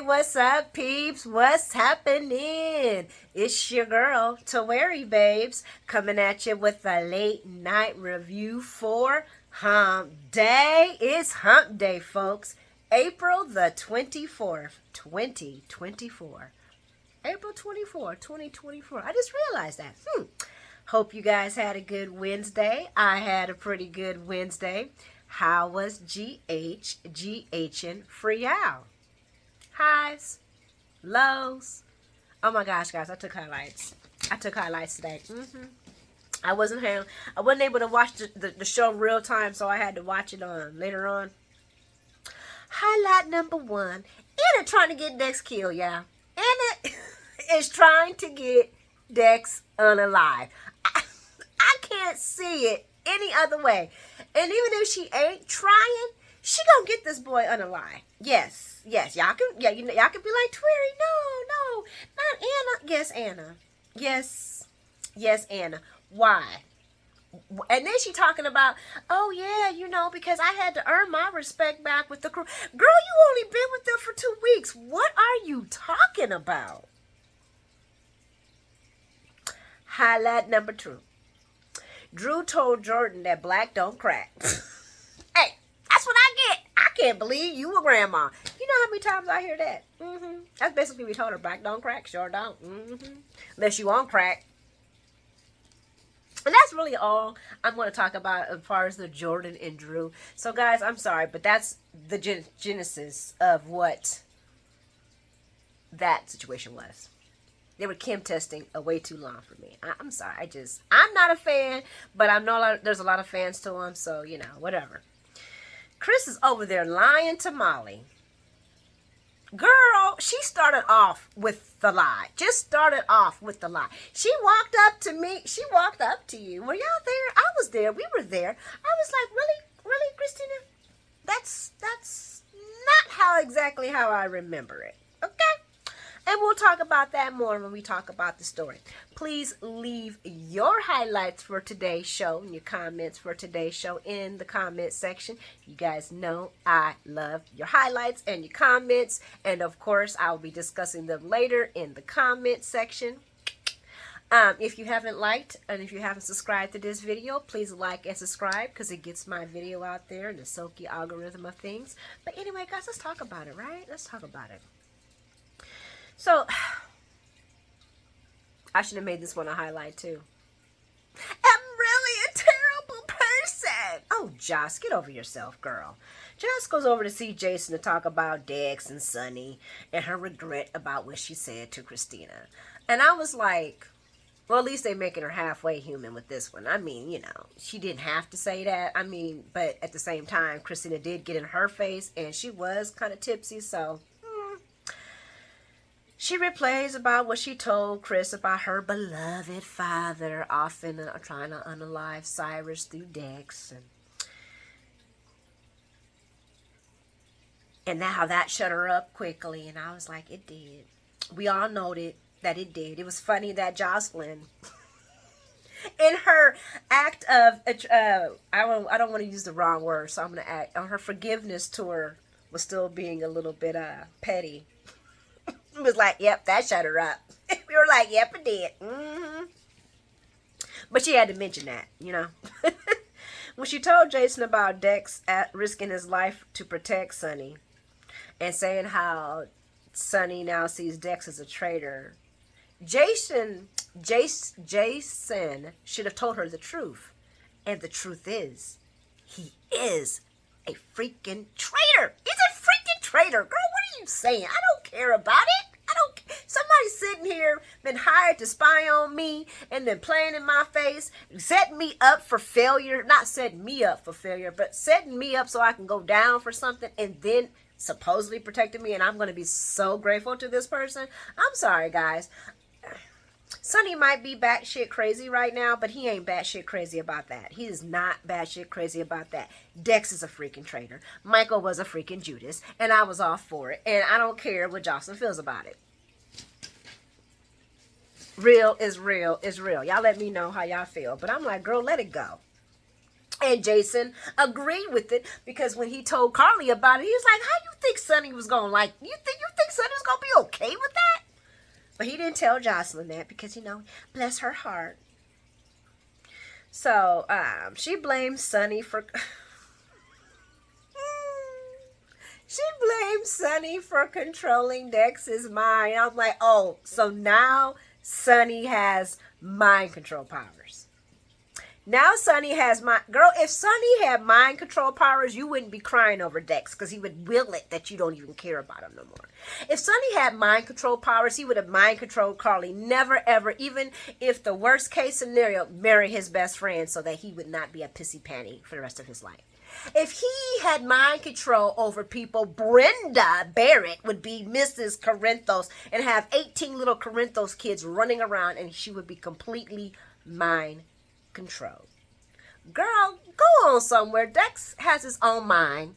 What's up, peeps? What's happening? It's your girl, Tawari Babes, coming at you with a late night review for Hump Day. It's Hump Day, folks. April the 24th, 2024. April 24th, 2024. I just realized that. Hope you guys had a good Wednesday. I had a pretty good Wednesday. How was GHing for y'all? Highs, lows. Oh my gosh, guys, I took highlights. Today. I wasn't able to watch the show real time, so I had to watch it on later on. Highlight number one: Anna trying to get Dex killed, y'all. Anna is trying to get Dex unalive. I can't see it any other way. And even if she ain't trying, she gonna get this boy unalive. Yes. Y'all can y'all can be like, Twirry, no, not Anna. Yes, Anna. Yes, Anna. Why? And then she talking about, oh yeah, because I had to earn my respect back with the crew. Girl, you only been with them for 2 weeks. What are you talking about? Highlight number two. Drew told Jordan that black don't crack. Hey, that's what I get. I can't believe you a grandma. You know how many times I hear that? That's basically we told her, black don't crack. Sure don't. Unless you on crack. And that's really all I'm going to talk about as far as the Jordan and Drew. So, guys, I'm sorry, but that's the genesis of what that situation was. They were Kim testing way too long for me. I'm sorry. I'm not a fan, but I know there's a lot of fans to him, so, whatever. Chris is over there lying to Molly. Girl, she started off with the lie. Just started off with the lie. She walked up to me. She walked up to you. Were y'all there? I was there. We were there. I was like, really, Christina? That's not exactly how I remember it. Okay? And we'll talk about that more when we talk about the story. Please leave your highlights for today's show and your comments for today's show in the comment section. You guys know I love your highlights and your comments. And of course, I'll be discussing them later in the comment section. If you haven't liked and if you haven't subscribed to this video, please like and subscribe because it gets my video out there in the silky algorithm of things. But anyway, guys, let's talk about it, right? Let's talk about it. So, I should have made this one a highlight too. I'm really a terrible person. Oh, Joss, get over yourself, girl. Joss goes over to see Jason to talk about Dex and Sonny and her regret about what she said to Christina. And I was like, well, at least they're making her halfway human with this one. I mean, she didn't have to say that. I mean, but at the same time, Christina did get in her face and she was kind of tipsy, so... She replays about what she told Chris about her beloved father, often trying to unalive Cyrus through Dex. And now that shut her up quickly. And I was like, it did. We all noted that it did. It was funny that Jocelyn, in her act of, I don't want to use the wrong word, so I'm going to act, on her forgiveness tour, was still being a little bit petty. It was like, yep, that shut her up. We were like, yep, it did. But she had to mention that, When she told Jason about Dex risking his life to protect Sonny and saying how Sonny now sees Dex as a traitor, Jason should have told her the truth. And the truth is, he is a freaking traitor. He's a freaking traitor. Girl, what are you saying? I don't care about it. Somebody sitting here been hired to spy on me and then playing in my face, setting me up for failure. Not setting me up for failure, but setting me up so I can go down for something and then supposedly protecting me. And I'm going to be so grateful to this person. I'm sorry, guys. Sonny might be batshit crazy right now, but he ain't batshit crazy about that. He is not batshit crazy about that. Dex is a freaking traitor. Michael was a freaking Judas, and I was all for it. And I don't care what Jocelyn feels about it. Real is real is real. Y'all let me know how y'all feel. But I'm like, girl, let it go. And Jason agreed with it because when he told Carly about it, he was like, "How you think Sonny was gonna like? You think Sonny was gonna be okay with that?" But he didn't tell Jocelyn that because bless her heart. So she blames Sonny for. She blames Sonny for controlling Dex's mind. I'm like, oh, so now Sonny has mind control powers. Now Sonny has girl, if Sonny had mind control powers, you wouldn't be crying over Dex because he would will it that you don't even care about him no more. If Sonny had mind control powers, he would have mind controlled Carly. Never ever, even if the worst case scenario, marry his best friend so that he would not be a pissy panty for the rest of his life. If he had mind control over people, Brenda Barrett would be Mrs. Corinthos and have 18 little Corinthos kids running around and she would be completely mind control. Girl, go on somewhere. Dex has his own mind.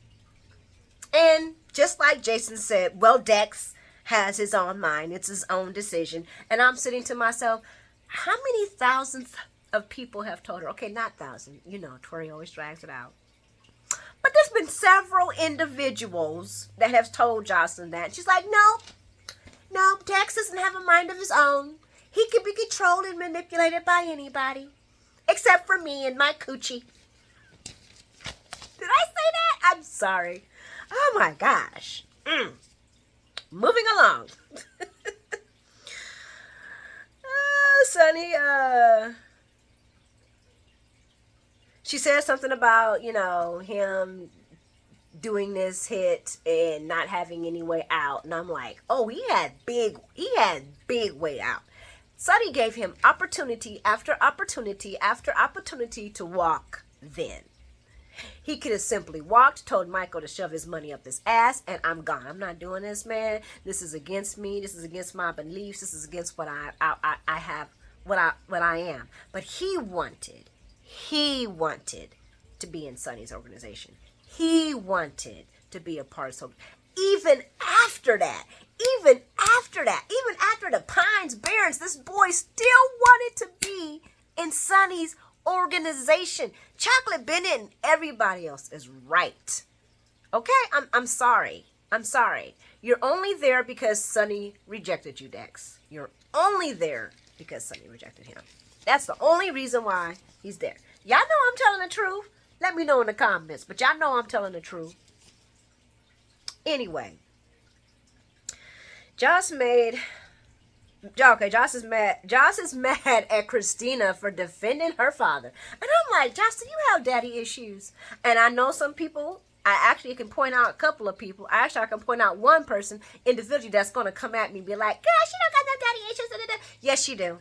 And just like Jason said, well, Dex has his own mind. It's his own decision. And I'm sitting to myself, how many thousands of people have told her? Okay, not thousand. Tori always drags it out. But there's been several individuals that have told Jocelyn that. She's like, no, Dex doesn't have a mind of his own. He can be controlled and manipulated by anybody. Except for me and my coochie. Did I say that? I'm sorry. Oh my gosh. Moving along. Sonny, she says something about, him doing this hit and not having any way out. And I'm like, oh, he had big way out. Sonny gave him opportunity after opportunity after opportunity to walk then. He could have simply walked, told Michael to shove his money up his ass, and I'm gone. I'm not doing this, man. This is against me. This is against my beliefs. This is against what I have, what I am. But he wanted to be in Sonny's organization. He wanted to be a part of something. Even after the Pines Barrens, this boy still wanted to be in Sonny's organization. Chocolate Bennett and everybody else is right. Okay? I'm sorry. You're only there because Sonny rejected you, Dex. You're only there because Sonny rejected him. That's the only reason why he's there. Y'all know I'm telling the truth. Let me know in the comments. But y'all know I'm telling the truth. Anyway. Joss is mad. Joss is mad at Christina for defending her father. And I'm like, Joss, do you have daddy issues? And I know some people, I actually can point out a couple of people. I can point out one person individually that's going to come at me and be like, girl, she don't got no daddy issues. Yes, you do.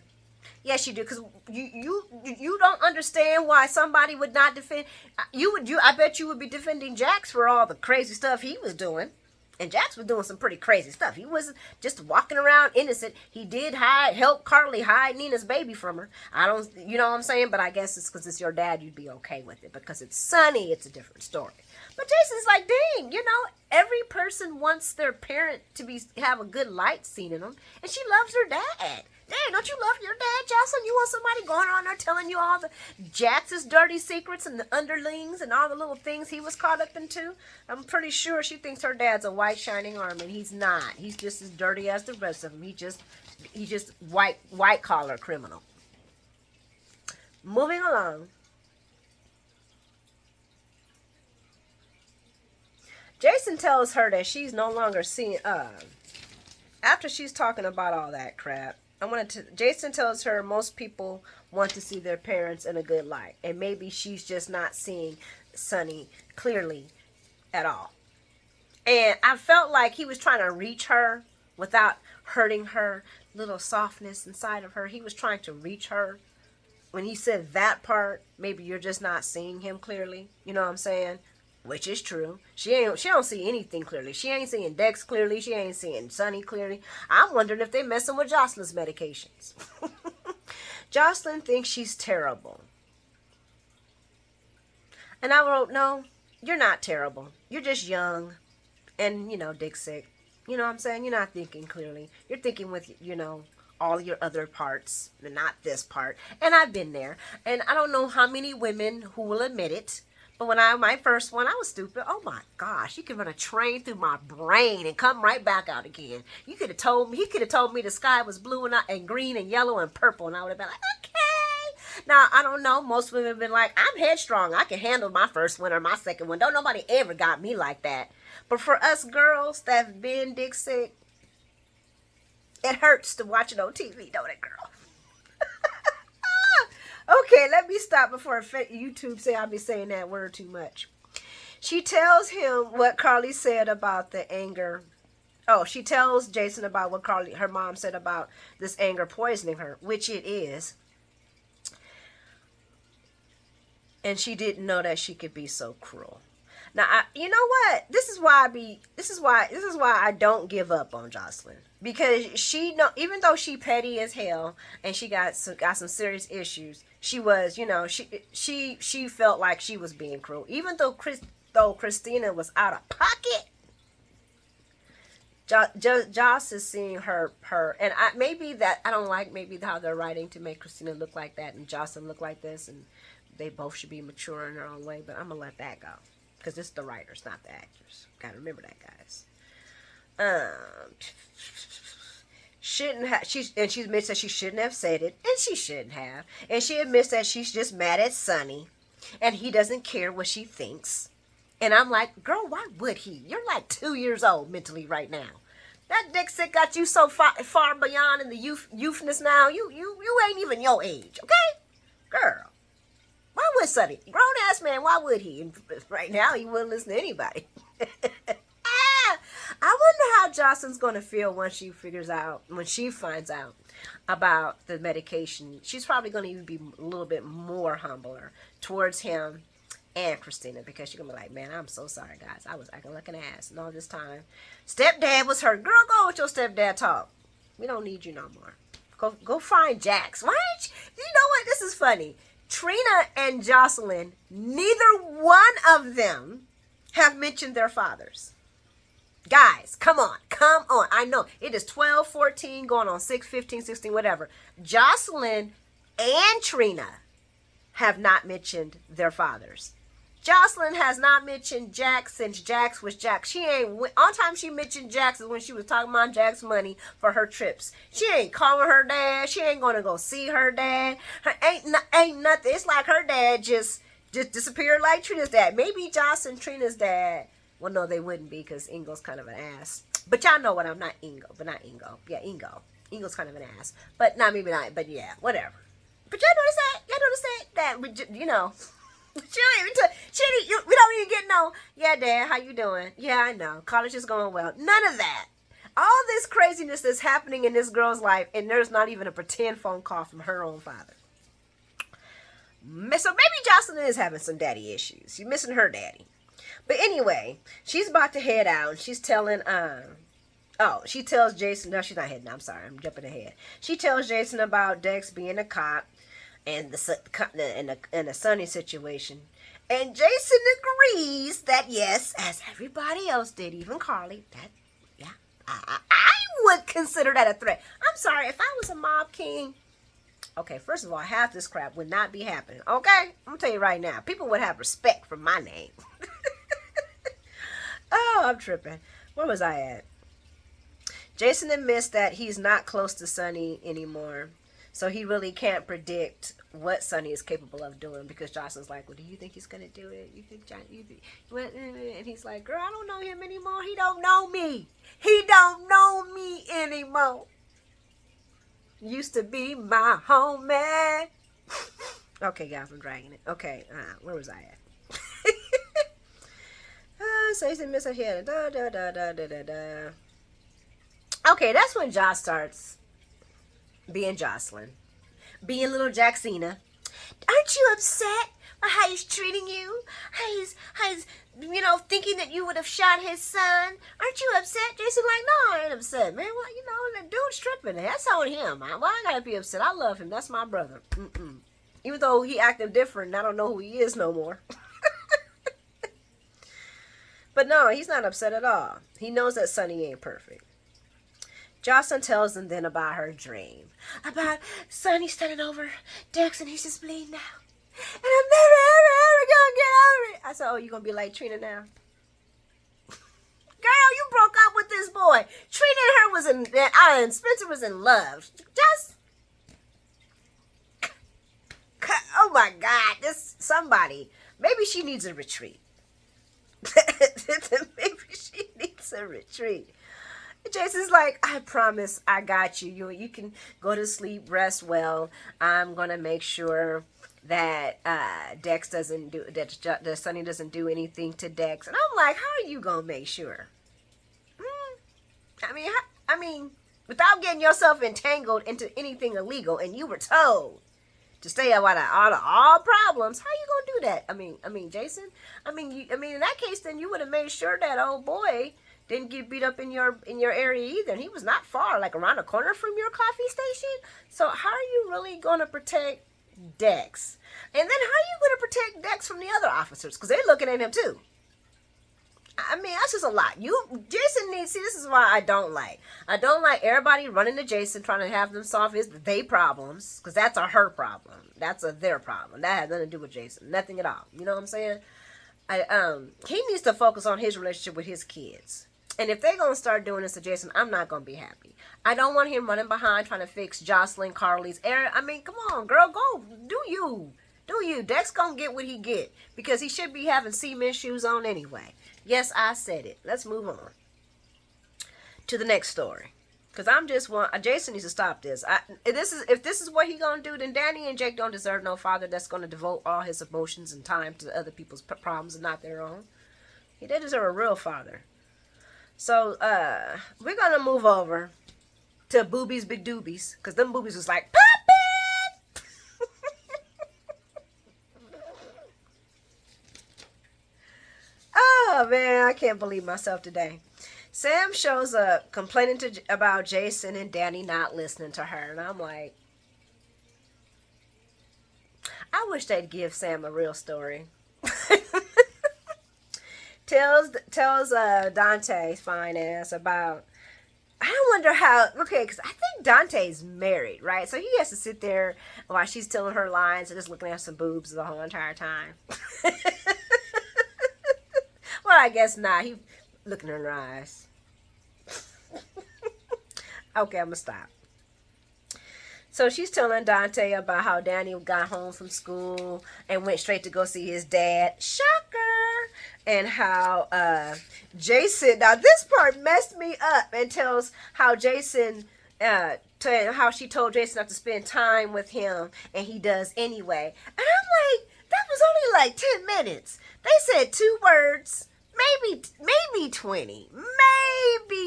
Yes, you do, because you don't understand why somebody would not defend. I bet you would be defending Jax for all the crazy stuff he was doing. And Jax was doing some pretty crazy stuff. He wasn't just walking around innocent. He did help Carly hide Nina's baby from her. You know what I'm saying? But I guess it's because it's your dad, you'd be okay with it. Because it's Sonny, it's a different story. But Jason's like, dang, every person wants their parent to have a good light seen in them. And she loves her dad. Dang, don't you love your dad, Jocelyn? You want somebody going around there telling you all the Jax's dirty secrets and the underlings and all the little things he was caught up into? I'm pretty sure she thinks her dad's a white shining armor, and he's not. He's just as dirty as the rest of them. He's just white collar criminal. Moving along. Jason tells her that she's no longer seeing after she's talking about all that crap. Jason tells her most people want to see their parents in a good light. And maybe she's just not seeing Sonny clearly at all. And I felt like he was trying to reach her without hurting her little softness inside of her. He was trying to reach her. When he said that part, maybe you're just not seeing him clearly. You know what I'm saying? Which is true. She don't see anything clearly. She ain't seeing Dex clearly. She ain't seeing Sonny clearly. I'm wondering if they messing with Jocelyn's medications. Jocelyn thinks she's terrible. And I wrote, no, you're not terrible. You're just young and, dick sick. You know what I'm saying? You're not thinking clearly. You're thinking with, all your other parts, not this part. And I've been there. And I don't know how many women who will admit it. But when my first one, I was stupid. Oh my gosh, you could run a train through my brain and come right back out again. He could have told me the sky was blue and green and yellow and purple, and I would have been like, okay. Now, I don't know. Most women have been like, I'm headstrong. I can handle my first one or my second one. Don't nobody ever got me like that. But for us girls that's been dick sick, it hurts to watch it on TV, don't it, girl? Okay, let me stop before YouTube say I be saying that word too much. She tells him what Carly said about the anger. Oh, she tells Jason about what her mom said about this anger poisoning her, which it is. And she didn't know that she could be so cruel. Now, you know what? This is why I don't give up on Jocelyn, because even though she petty as hell and she got some serious issues, she was, she felt like she was being cruel, even though Christina was out of pocket. Joss is seeing her, and I don't like maybe how they're writing to make Christina look like that and Jocelyn look like this, and they both should be mature in their own way. But I'm gonna let that go. Because it's the writers, not the actors. Gotta remember that, guys. She admits that she shouldn't have said it, and she shouldn't have. And she admits that she's just mad at Sonny, and he doesn't care what she thinks. And I'm like, girl, why would he? You're like 2 years old mentally right now. That dick sick got you so far beyond in the youthness now. You ain't even your age, okay, girl. Why would Sonny? Grown-ass man, why would he? And right now, he wouldn't listen to anybody. I wonder how Jocelyn's going to feel when she finds out about the medication. She's probably going to even be a little bit more humbler towards him and Christina, because she's going to be like, man, I'm so sorry, guys. I was acting like an ass and all this time. Stepdad was hurt. Girl, go with your stepdad talk. We don't need you no more. Go find Jax. Why ain't you know what? This is funny. Trina and Jocelyn, neither one of them have mentioned their fathers. Guys, come on. I know it is 12, 14, going on 6, 15, 16, whatever. Jocelyn and Trina have not mentioned their fathers. Jocelyn has not mentioned Jax since Jax was Jax. On time she mentioned Jax is when she was talking about Jax's money for her trips. She ain't calling her dad. She ain't gonna go see her dad. Ain't nothing. It's like her dad just disappeared like Trina's dad. Maybe Jocelyn Trina's dad. Well, no, they wouldn't be, because Ingo's kind of an ass. But y'all know what I'm not Ingo, but not Ingo. Yeah, Ingo. Ingo's kind of an ass. But not maybe not. But yeah, whatever. But y'all notice that? Y'all notice that? We don't even get no, yeah, Dad, how you doing? Yeah, I know. College is going well. None of that. All this craziness that's happening in this girl's life, and there's not even a pretend phone call from her own father. So maybe Jocelyn is having some daddy issues. She's missing her daddy. But anyway, she's about to head out, and she's telling, she tells Jason, no, she's not heading out, I'm sorry, I'm jumping ahead. She tells Jason about Dex being a cop, and the Sonny situation. And Jason agrees that yes, as everybody else did, even Carly, that, yeah, I would consider that a threat. I'm sorry, if I was a mob king, okay, first of all, half this crap would not be happening, okay? I'm going to tell you right now, people would have respect for my name. Oh, I'm tripping. Where was I at? Jason admits that he's not close to Sonny anymore. So he really can't predict what Sonny is capable of doing, because Jocelyn's like, well, do you think he's going to do it? You think and he's like, girl, I don't know him anymore. He don't know me. He don't know me anymore. Used to be my homie. Okay, guys, I'm dragging it. Okay, where was I at? So he's in miss ahead. Okay, that's when Josh starts being Jocelyn, being little Jaxina. Aren't you upset by how he's treating you? How he's thinking that you would have shot his son? Aren't you upset? Jason like, no, I ain't upset, man. Well, the dude's tripping. That's on him. Why I gotta be upset? I love him. That's my brother. Even though he acting different, and I don't know who he is no more. But no, he's not upset at all. He knows that Sonny ain't perfect. Jocelyn tells them then about her dream. About Sonny standing over Dex and he's just bleeding out. And I'm never, ever gonna get over it. I said, oh, you gonna be like Trina now? Girl, you broke up with this boy. Trina and her was in, and Spencer was in love. Just, oh my God, this, somebody, maybe she needs a retreat. Maybe she needs a retreat. Jason's like, I promise I got you. You can go to sleep, rest well. I'm going to make sure that Dex doesn't do, that Sonny doesn't do anything to Dex. And I'm like, how are you going to make sure? I mean, without getting yourself entangled into anything illegal, and you were told to stay out of all problems, how you gonna do that? I mean, Jason. In that case, then you would have made sure that old boy didn't get beat up in your area either. And he was not far, like around the corner from your coffee station. So how are you really gonna protect Dex? And then how are you gonna protect Dex from the other officers? Because they're looking at him too. I mean, that's just a lot. Jason needs, see, this is why I don't like everybody running to Jason trying to have them solve they problems, because that's a her problem. That's a their problem. That has nothing to do with Jason. Nothing at all. You know what I'm saying? He needs to focus on his relationship with his kids. And if they're going to start doing this to Jason, I'm not going to be happy. I don't want him running behind trying to fix Jocelyn, Carly's error. I mean, come on, girl, go. Do you. Dex going to get what he get, because he should be having cement shoes on anyway. Yes, I said it. Let's move on to the next story, because Jason needs to stop this. If this is what he gonna do, then Danny and Jake don't deserve no father that's gonna devote all his emotions and time to other people's problems and not their own. They deserve a real father. So we're gonna move over to Boobies Big Doobies, because them boobies was like, pop it. Oh man, I can't believe myself today. Sam shows up complaining about Jason and Danny not listening to her, and I'm like, I wish they'd give Sam a real story. tells Dante's fine ass about, I wonder how, okay, because I think Dante's married, right? So he has to sit there while she's telling her lines and just looking at some boobs the whole entire time. Well, I guess not. He looking in her eyes. Okay, I'm gonna stop. So she's telling Dante about how Danny got home from school and went straight to go see his dad. Shocker! And how Jason, now this part messed me up, and tells how Jason, how she told Jason not to spend time with him, and he does anyway. And I'm like, that was only like 10 minutes. They said 2 words. Maybe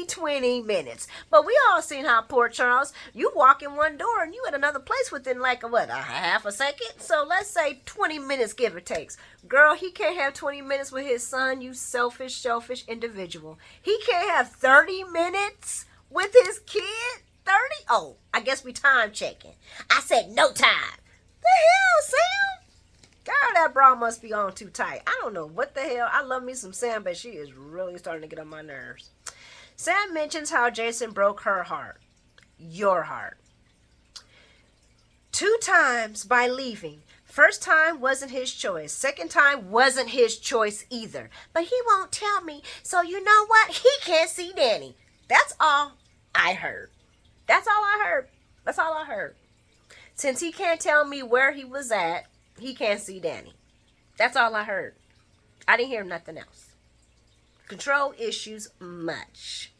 20 minutes. But we all seen how poor Charles, you walk in one door and you at another place within like a half a second. So let's say 20 minutes, give or takes. Girl, he can't have 20 minutes with his son, you selfish individual. He can't have 30 minutes with his kid? 30? Oh, I guess we time checking. I said no time. The hell, Sam? God, that bra must be on too tight. I don't know what the hell. I love me some Sam, but she is really starting to get on my nerves. Sam mentions how Jason broke her heart. Your heart. 2 times by leaving. First time wasn't his choice. Second time wasn't his choice either. But he won't tell me. So you know what? He can't see Danny. That's all I heard. That's all I heard. Since he can't tell me where he was at, he can't see Danny. That's all I heard. I didn't hear nothing else. Control issues much.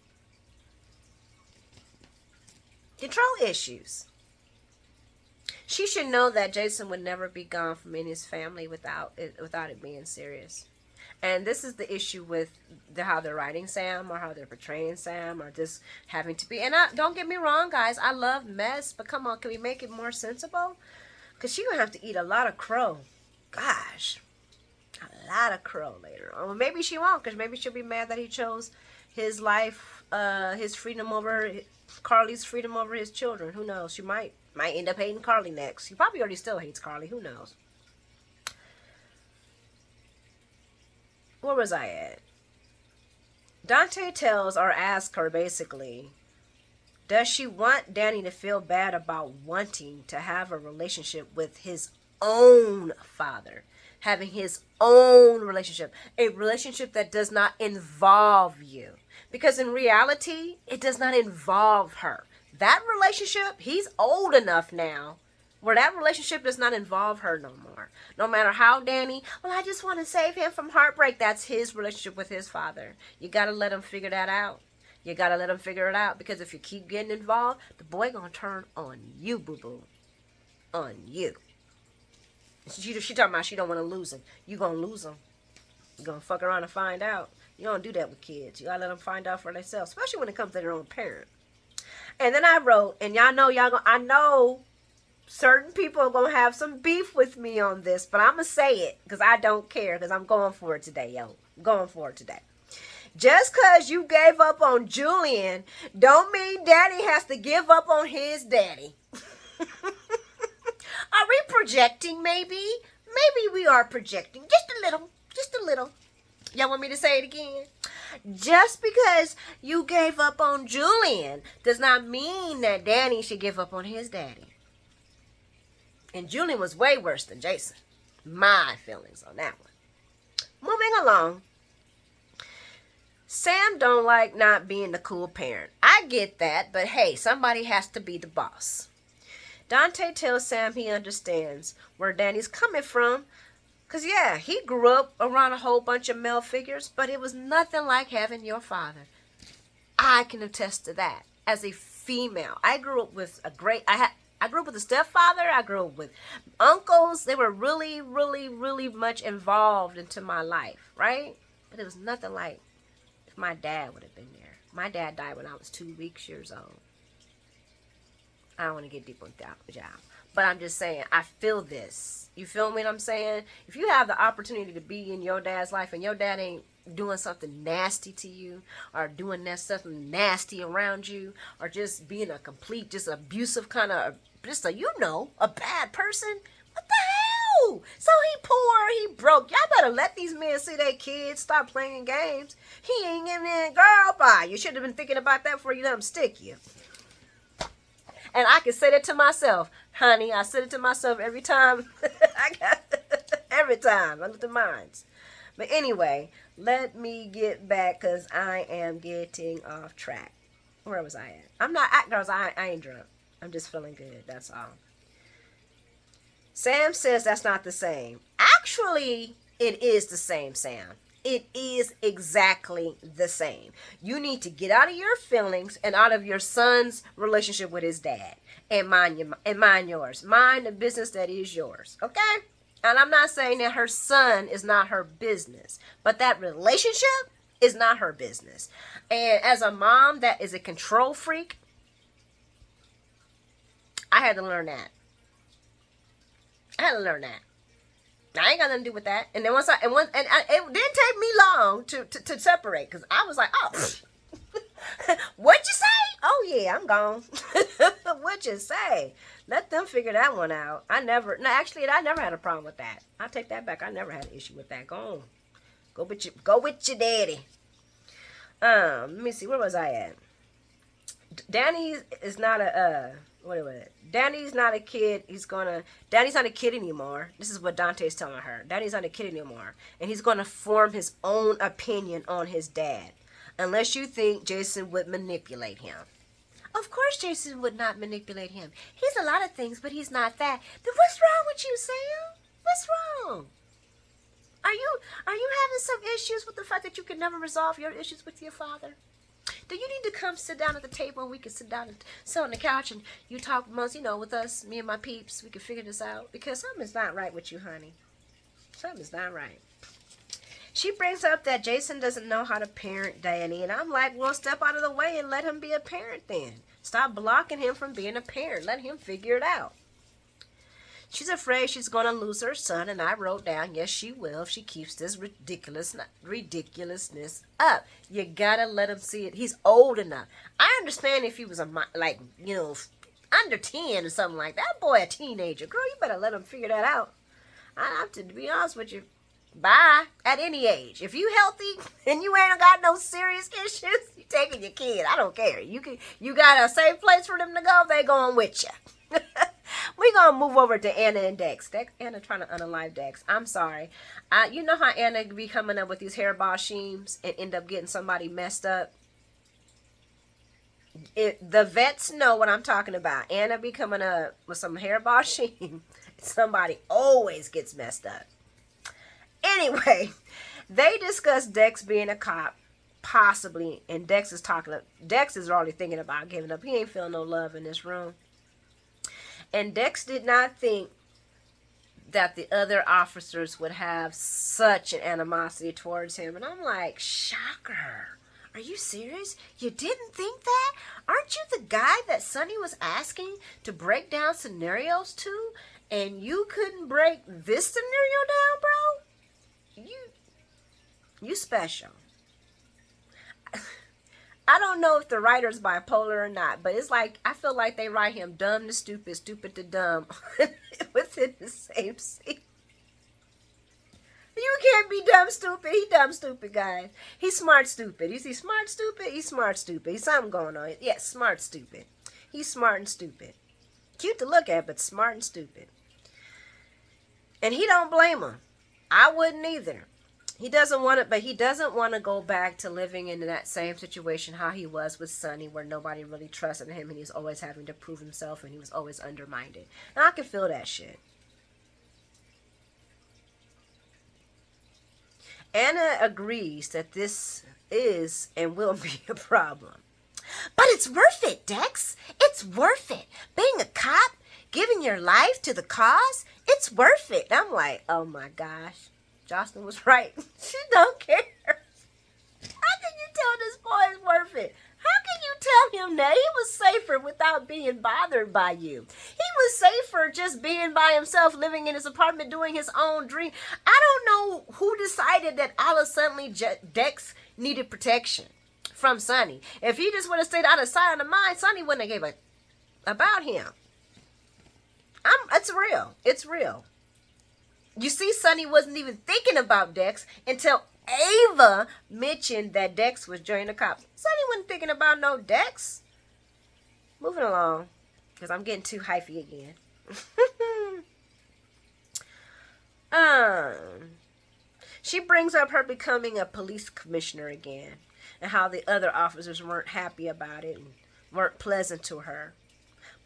Control issues. She should know that Jason would never be gone from in his family without it being serious. And this is the issue with how they're writing Sam, or how they're portraying Sam, or just having to be. And don't get me wrong, guys. I love mess, but come on, can we make it more sensible? Because she's going to have to eat a lot of crow. Gosh. A lot of crow later. Or maybe she won't, because maybe she'll be mad that he chose his life, his freedom over, Carly's freedom over his children. Who knows? She might end up hating Carly next. She probably already still hates Carly. Who knows? Where was I at? Dante tells, or asks her basically, Does she want Danny to feel bad about wanting to have a relationship with his own father? Having his own relationship. A relationship that does not involve you. Because in reality, it does not involve her. That relationship, he's old enough now where that relationship does not involve her no more. No matter how Danny, well, I just want to save him from heartbreak. That's his relationship with his father. You got to let him figure that out. You got to let him figure it out. Because if you keep getting involved, the boy going to turn on you, boo-boo. On you. She talking about she don't want to lose him. You going to lose him. You going to fuck around and find out. You don't do that with kids. You got to let them find out for themselves. Especially when it comes to their own parent. And then I wrote, and I know certain people are going to have some beef with me on this, but I'm going to say it because I don't care because I'm going for it today, yo. I'm going for it today. Just because you gave up on Julian don't mean Daddy has to give up on his daddy. Are we projecting maybe? Maybe we are projecting. Just a little. Just a little. Y'all want me to say it again? Just because you gave up on Julian does not mean that Danny should give up on his daddy. And Julian was way worse than Jason. My feelings on that one. Moving along. Sam don't like not being the cool parent. I get that, but hey, somebody has to be the boss. Dante tells Sam he understands where Danny's coming from. Because, yeah, he grew up around a whole bunch of male figures, but it was nothing like having your father. I can attest to that. As a female, I grew up with I grew up with a stepfather. I grew up with uncles. They were really, really, really much involved into my life, right? But it was nothing like if my dad would have been there. My dad died when I was 2 years old. I don't want to get deep with that, y'all. But I'm just saying, I feel this. You feel me what I'm saying? If you have the opportunity to be in your dad's life and your dad ain't doing something nasty to you or doing that something nasty around you or just being a complete, just abusive kind of, just a, a bad person, what the hell? So he poor, he broke. Y'all better let these men see their kids stop playing games. He ain't giving in, girl, bye. You should have been thinking about that before you let him stick you. And I can say that to myself, honey. I said it to myself every time. Every time. I look at mines. But anyway, let me get back because I am getting off track. Where was I at? Girls, I ain't drunk. I'm just feeling good. That's all. Sam says that's not the same. Actually, it is the same, Sam. It is exactly the same. You need to get out of your feelings and out of your son's relationship with his dad and mind yours. Mind the business that is yours. Okay? And I'm not saying that her son is not her business, but that relationship is not her business. And as a mom that is a control freak, I had to learn that. I ain't got nothing to do with that. And then it didn't take me long to separate because I was like, oh, what'd you say? Oh yeah, I'm gone. What'd you say? Let them figure that one out. I never had a problem with that. I take that back. I never had an issue with that. Go with your daddy. Let me see. Where was I at? Danny is not a Danny's not a kid. Danny's not a kid anymore. This is what Dante's telling her. Danny's not a kid anymore. And he's going to form his own opinion on his dad. Unless you think Jason would manipulate him. Of course Jason would not manipulate him. He's a lot of things, but he's not that. Then what's wrong with you, Sam? What's wrong? Are you having some issues with the fact that you can never resolve your issues with your father? Do you need to come sit down at the table and we can sit down and sit on the couch and you talk amongst, with us, me and my peeps, we can figure this out? Because something's not right with you, honey. Something's not right. She brings up that Jason doesn't know how to parent Danny, and I'm like, well, step out of the way and let him be a parent then. Stop blocking him from being a parent. Let him figure it out. She's afraid she's going to lose her son, and I wrote down, yes, she will if she keeps this ridiculousness up. You got to let him see it. He's old enough. I understand if he was under 10 or something like that. That boy a teenager. Girl, you better let him figure that out. I have to be honest with you. Bye. At any age. If you healthy and you ain't got no serious issues, you taking your kid. I don't care. You got a safe place for them to go, they going with you. We're going to move over to Anna and Dex. Anna trying to unalive Dex. I'm sorry. You know how Anna be coming up with these hairball schemes and end up getting somebody messed up? The vets know what I'm talking about. Anna be coming up with some hairball scheme. Somebody always gets messed up. Anyway, they discuss Dex being a cop, possibly, and Dex is already thinking about giving up. He ain't feeling no love in this room. And Dex did not think that the other officers would have such an animosity towards him. And I'm like, shocker. Are you serious? You didn't think that? Aren't you the guy that Sonny was asking to break down scenarios to? And you couldn't break this scenario down, bro? You special. I don't know if the writer's bipolar or not, but it's like, I feel like they write him dumb to stupid, stupid to dumb within the same scene. You can't be dumb stupid. He dumb stupid, guys. He's smart stupid. You see smart stupid? He's smart stupid. He's something going on. Yes, smart stupid. He's smart and stupid. Cute to look at, but smart and stupid. And he don't blame him. I wouldn't either. He doesn't want it, but he doesn't want to go back to living in that same situation how he was with Sonny, where nobody really trusted him and he's always having to prove himself and he was always undermined. And I can feel that shit. Anna agrees that this is and will be a problem. But it's worth it, Dex. It's worth it. Being a cop, giving your life to the cause, it's worth it. I'm like, oh my gosh. Jocelyn was right. She don't care. How can you tell this boy it's worth it? How can you tell him that? He was safer without being bothered by you. He was safer just being by himself, living in his apartment, doing his own dream. I don't know who decided that all of a sudden Dex needed protection from Sonny. If he just would have stayed out of sight, out of mind, Sonny wouldn't have gave a about him. It's real. It's real. You see, Sonny wasn't even thinking about Dex until Ava mentioned that Dex was joining the cops. Sonny wasn't thinking about no Dex. Moving along, because I'm getting too hyphy again. She brings up her becoming a police commissioner again, and how the other officers weren't happy about it and weren't pleasant to her.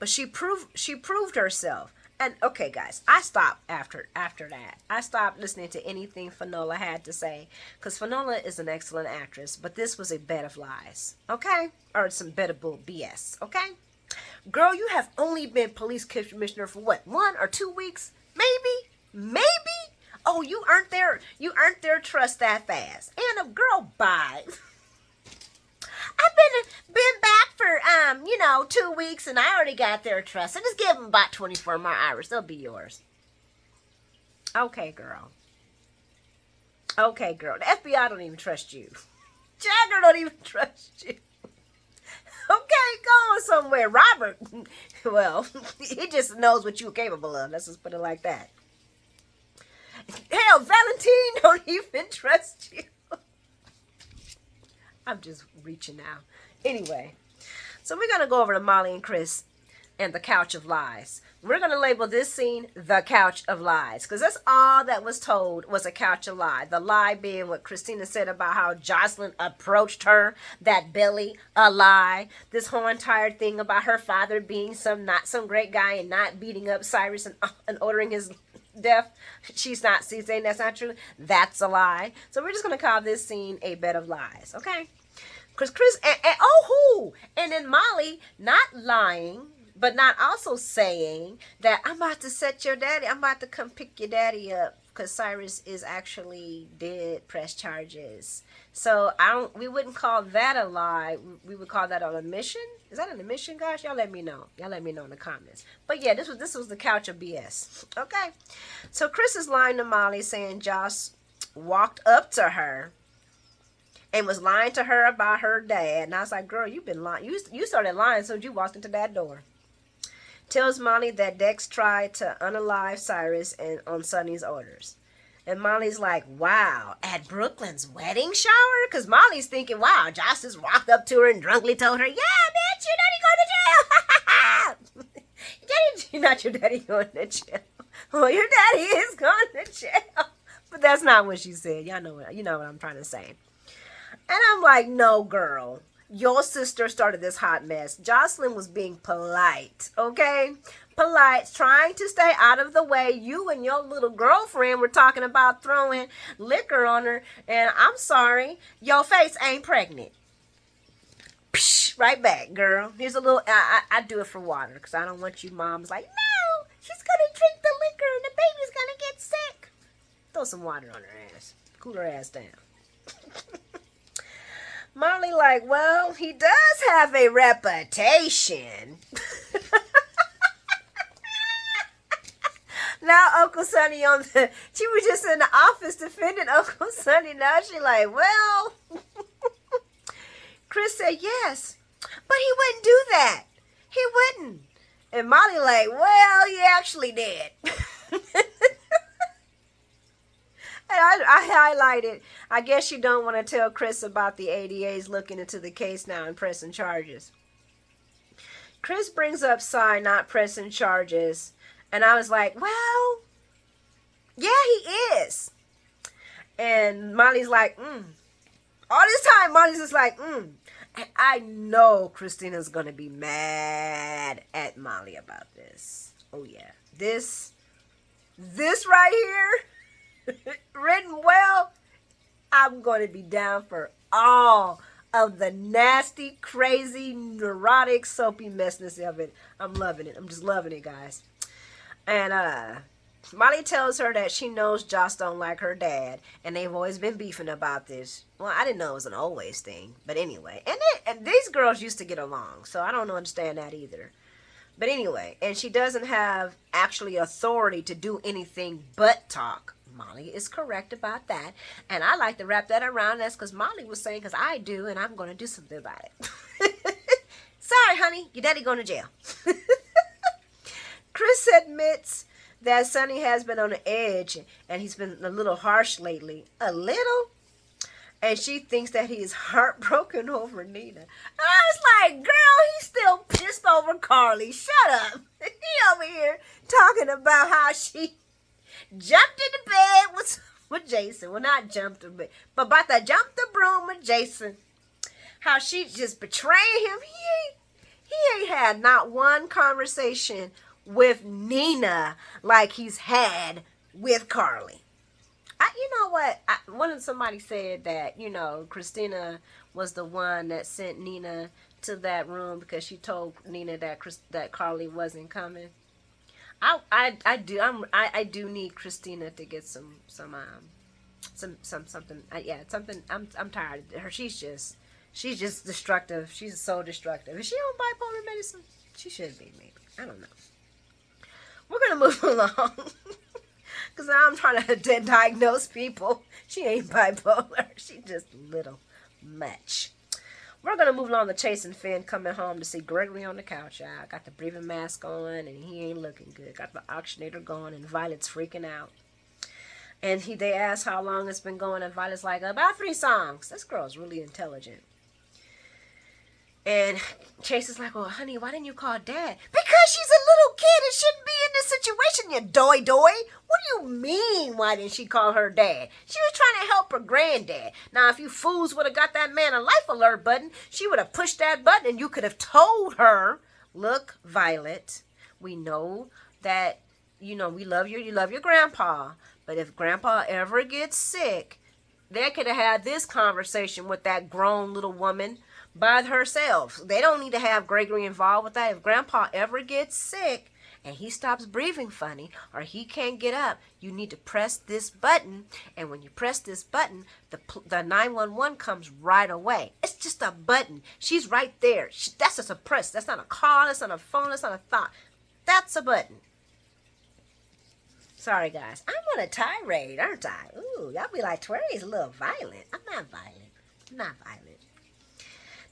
But she proved herself. And okay, guys, I stopped after that. I stopped listening to anything Finola had to say, because Finola is an excellent actress, but this was a bed of lies, okay? Or some bed of bull BS, okay? Girl, you have only been police commissioner for what, 1 or 2 weeks? Maybe? Oh, you earned their trust that fast. And a girl, bye. I've been back for 2 weeks, and I already got their trust. So just give them about 24 more hours. They'll be yours. Okay, girl. The FBI don't even trust you. Jagger don't even trust you. Okay, go on somewhere. Robert, well, he just knows what you're capable of. Let's just put it like that. Hell, Valentine don't even trust you. I'm just reaching now. Anyway, so we're going to go over to Molly and Chris and the Couch of Lies. We're going to label this scene the Couch of Lies, because that's all that was told was a couch of lies. The lie being what Christina said about how Jocelyn approached her, that Billy, a lie. This whole entire thing about her father being not some great guy and not beating up Cyrus and ordering his death. She's saying that's not true. That's a lie. So we're just going to call this scene a bed of lies, okay? Because Chris, and then Molly not lying, but not also saying that I'm about to I'm about to come pick your daddy up because Cyrus is actually dead, press charges. So we wouldn't call that a lie. We would call that an admission. Is that an admission, guys? Y'all let me know. Y'all let me know in the comments. But yeah, this was the couch of BS. Okay. So Chris is lying to Molly, saying Josh walked up to her and was lying to her about her dad. And I was like, girl, you've been lying. You started lying as soon as you walked into that door. Tells Molly that Dex tried to unalive Cyrus and on Sonny's orders. And Molly's like, wow, at Brooklyn's wedding shower? Because Molly's thinking, wow, Josh just walked up to her and drunkenly told her, yeah, bitch, your daddy going to jail. Daddy, not your daddy going to jail. Well, your daddy is going to jail. But that's not what she said. Y'all know what, you know what I'm trying to say. And I'm like, no, girl. Your sister started this hot mess. Jocelyn was being polite, okay? Polite, trying to stay out of the way. You and your little girlfriend were talking about throwing liquor on her. And I'm sorry, your face ain't pregnant. Psh, right back, girl. Here's a little, I do it for water because I don't want you moms like, no, she's going to drink the liquor and the baby's going to get sick. Throw some water on her ass. Cool her ass down. Molly like, well, he does have a reputation. Now Uncle Sonny she was just in the office defending Uncle Sonny. Now she like, well, Chris said yes, but he wouldn't do that. He wouldn't. And Molly like, well, he actually did. And I highlighted, I guess you don't want to tell Chris about the ADA's looking into the case now and pressing charges. Chris brings up Cy not pressing charges. And I was like, well, yeah, he is. And Molly's like, All this time, Molly's just like, And I know Christina's going to be mad at Molly about this. Oh, yeah. This right here, written well, I'm going to be down for all of the nasty, crazy, neurotic, soapy messness of it. I'm loving it. I'm just loving it, guys. And Molly tells her that she knows Joss don't like her dad, and they've always been beefing about this. Well, I didn't know it was an always thing, but anyway. And these girls used to get along, so I don't understand that either. But anyway, and she doesn't have actually authority to do anything but talk. Molly is correct about that. And I like to wrap that around. That's because Molly was saying, because I do, and I'm going to do something about it. Sorry, honey. Your daddy going to jail. Chris admits that Sonny has been on the edge, and he's been a little harsh lately. A little? And she thinks that he is heartbroken over Nina. And I was like, girl, he's still pissed over Carly. Shut up. He over here talking about how she jumped in the bed with Jason. Well, not jumped in bed, but about to jump the broom with Jason. How she just betraying him. He ain't had not one conversation with Nina like he's had with Carly. You know what? Somebody said that, Christina was the one that sent Nina to that room because she told Nina that Carly wasn't coming. I do need Christina to get something. Something. I'm tired of her. She's just destructive. She's so destructive. Is she on bipolar medicine? She should be, maybe. I don't know. We're gonna move along. Because now I'm trying to diagnose people. She ain't bipolar. She just a little much. We're going to move along to Chase and Finn coming home to see Gregory on the couch. I got the breathing mask on, and he ain't looking good. Got the oxygenator going, and Violet's freaking out. And they ask how long it's been going, and Violet's like, about 3 songs. This girl's really intelligent. And Chase is like, well, honey, why didn't you call Dad? Because she's a little kid and shouldn't be in this situation, you doy. What do you mean, why didn't she call her dad? She was trying to help her granddad. Now, if you fools would have got that man a life alert button, she would have pushed that button and you could have told her, look, Violet, we know that, we love you love your grandpa. But if grandpa ever gets sick, they could have had this conversation with that grown little woman by herself. They don't need to have Gregory involved with that. If grandpa ever gets sick and he stops breathing funny or he can't get up, you need to press this button. And when you press this button, the 911 comes right away. It's just a button. She's right there. That's just a press. That's not a call. That's not a phone. That's not a thought. That's a button. Sorry, guys. I'm on a tirade, aren't I? Ooh, y'all be like, Twerry's a little violent. I'm not violent.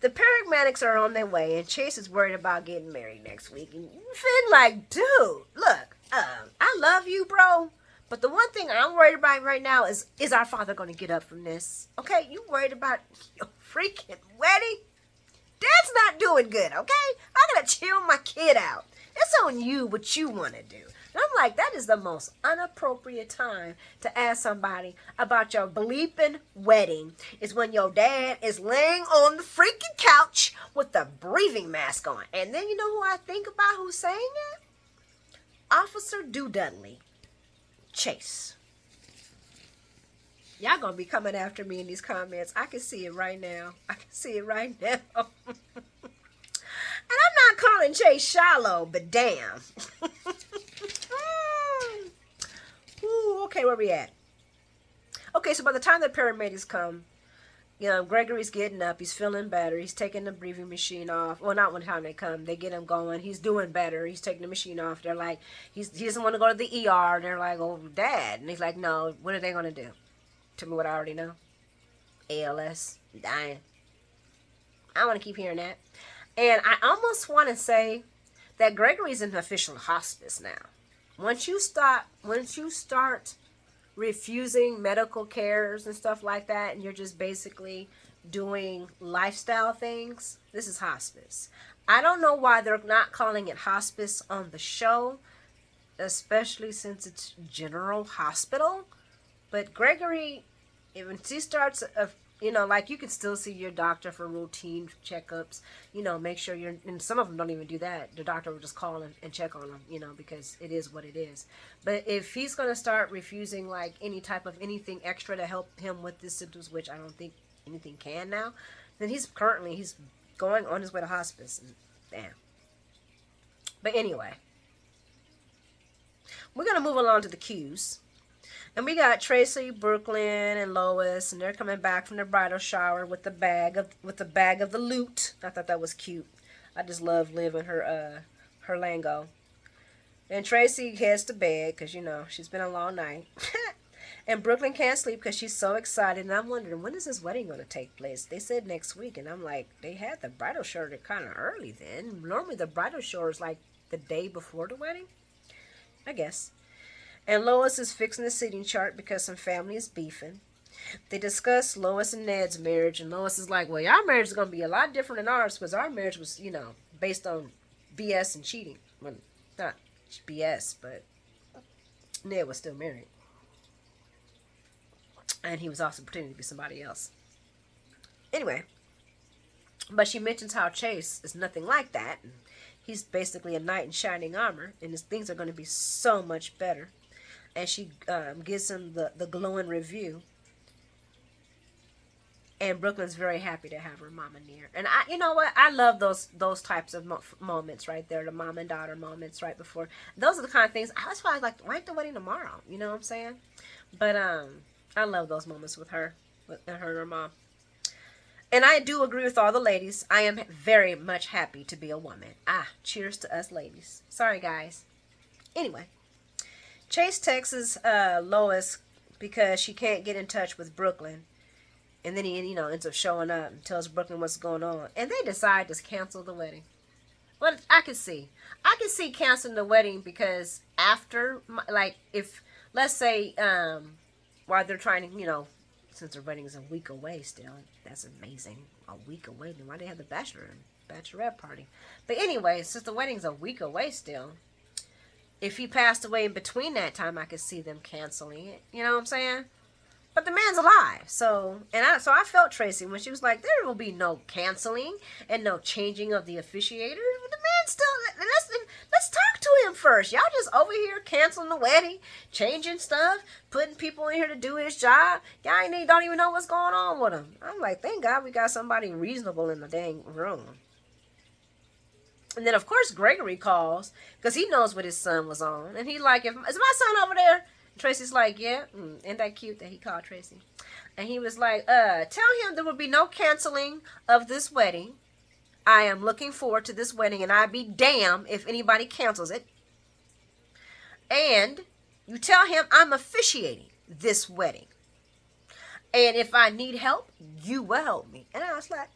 The paramedics are on their way, and Chase is worried about getting married next week. And Finn like, dude, look, I love you, bro, But the one thing I'm worried about right now is our father going to get up from this? Okay, you worried about your freaking wedding? Dad's not doing good, okay? I gotta chill my kid out. It's on you what you want to do. And I'm like, that is the most inappropriate time to ask somebody about your bleeping wedding is when your dad is laying on the freaking couch with the breathing mask on. And then you know who I think about who's saying that? Officer Dudley Chase. Y'all gonna be coming after me in these comments. I can see it right now. I can see it right now. And I'm not calling Chase shallow, but damn. Ooh, okay, where we at? Okay, so by the time the paramedics come, you know, Gregory's getting up. He's feeling better. He's taking the breathing machine off. Well, not when time they come. They get him going. He's doing better. He's taking the machine off. They're like, he doesn't want to go to the ER. They're like, oh, Dad. And he's like, no, what are they going to do? Tell me what I already know. ALS, dying. I want to keep hearing that. And I almost want to say that Gregory's in official hospice now. Once you start refusing medical cares and stuff like that, and you're just basically doing lifestyle things, this is hospice. I don't know why they're not calling it hospice on the show, especially since it's General Hospital. But Gregory, when he starts, like you can still see your doctor for routine checkups, make sure and some of them don't even do that. The doctor will just call and check on them, because it is what it is. But if he's going to start refusing like any type of anything extra to help him with his symptoms, which I don't think anything can now, then he's going on his way to hospice. And, damn. But anyway, we're going to move along to the cues. And we got Tracy, Brooklyn, and Lois, and they're coming back from their bridal shower with the bag of the loot. I thought that was cute. I just love living her lingo. And Tracy heads to bed because she's been a long night. And Brooklyn can't sleep because she's so excited. And I'm wondering, when is this wedding going to take place? They said next week, and I'm like, they had the bridal shower kind of early then. Normally the bridal shower is like the day before the wedding, I guess. And Lois is fixing the seating chart because some family is beefing. They discuss Lois and Ned's marriage, and Lois is like, well, your marriage is going to be a lot different than ours because our marriage was, based on BS and cheating. Well, not BS, but Ned was still married. And he was also pretending to be somebody else. Anyway, but she mentions how Chase is nothing like that. And he's basically a knight in shining armor, and his things are going to be so much better. And she gives him the glowing review. And Brooklyn's very happy to have her mama near. And you know what? I love those types of moments right there, the mom and daughter moments right before. Those are the kind of things. That's why I like the wedding tomorrow. You know what I'm saying? But I love those moments with her and her mom. And I do agree with all the ladies. I am very much happy to be a woman. Cheers to us ladies. Sorry, guys. Anyway. Chase texts Lois because she can't get in touch with Brooklyn. And then he, ends up showing up and tells Brooklyn what's going on. And they decide to cancel the wedding. Well, I can see canceling the wedding because after, if, let's say, while they're trying to, since their wedding is a week away still. That's amazing. A week away. Then why they have the bachelorette party? But anyway, since the wedding's a week away still, if he passed away in between that time, I could see them canceling it. You know what I'm saying? But the man's alive. So I felt Tracy when she was like, there will be no canceling and no changing of the officiator. The man still, let's talk to him first. Y'all just over here canceling the wedding, changing stuff, putting people in here to do his job. Y'all don't even know what's going on with him. I'm like, thank God we got somebody reasonable in the dang room. And then, of course, Gregory calls because he knows what his son was on. And he's like, is my son over there? And Tracy's like, yeah. Isn't that cute that he called Tracy? And he was like, tell him there will be no canceling of this wedding. I am looking forward to this wedding, and I'd be damned if anybody cancels it. And you tell him I'm officiating this wedding. And if I need help, you will help me. And I was like,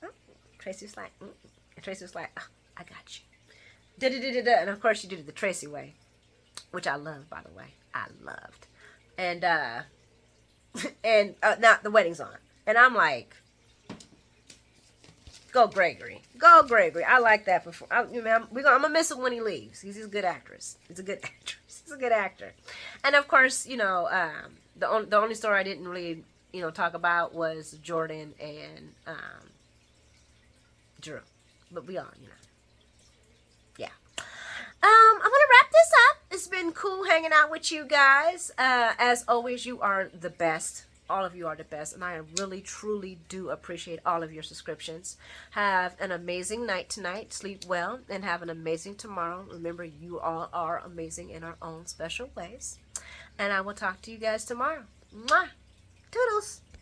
Tracy's like, And Tracy was like, I got you. Da-da-da-da-da. And of course she did it the Tracy way, which I love, by the way. I loved. and not the wedding's on, and I'm like, go Gregory, go Gregory. I like that. Before I'm gonna miss him when he leaves. He's a good actress. He's a good actress. He's a good actor, and of course, the only story I didn't really talk about was Jordan and Drew, but we all yeah. I'm gonna wrap this up. It's been cool hanging out with you guys. As always, you are the best. All of you are the best, and I really, truly do appreciate all of your subscriptions. Have an amazing night tonight. Sleep well, and have an amazing tomorrow. Remember, you all are amazing in our own special ways. And I will talk to you guys tomorrow. Mwah! Toodles!